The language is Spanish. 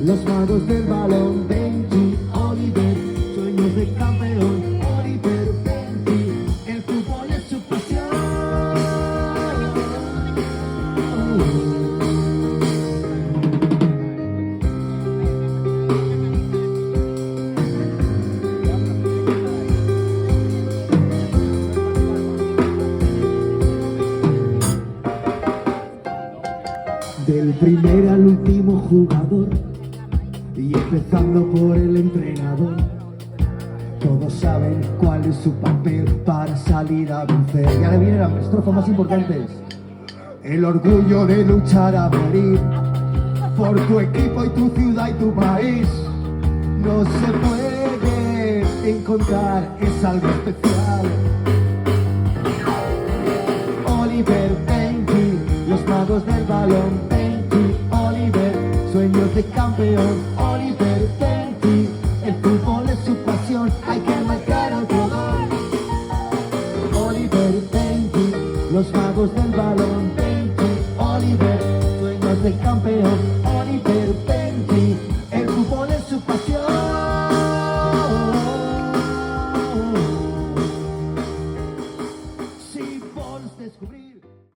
los magos del balón, Benji, Oliver, sueños de campeón, Oliver, Benji, el fútbol es su pasión. Del primer al último jugador y empezando por el entrenador, todos saben cuál es su papel para salir a vencer. Y ahora vienen las estrofas más importantes. El orgullo de luchar a morir por tu equipo y tu ciudad y tu país. No se puede encontrar, es algo especial. Oliver, Benji, los magos del balón, Benji, Oliver, sueños de campeón, Oliver, Benji, el fútbol es su pasión, hay que marcar otro gol. Oliver, Benji, los magos del balón, Benji, Oliver, sueños de campeón,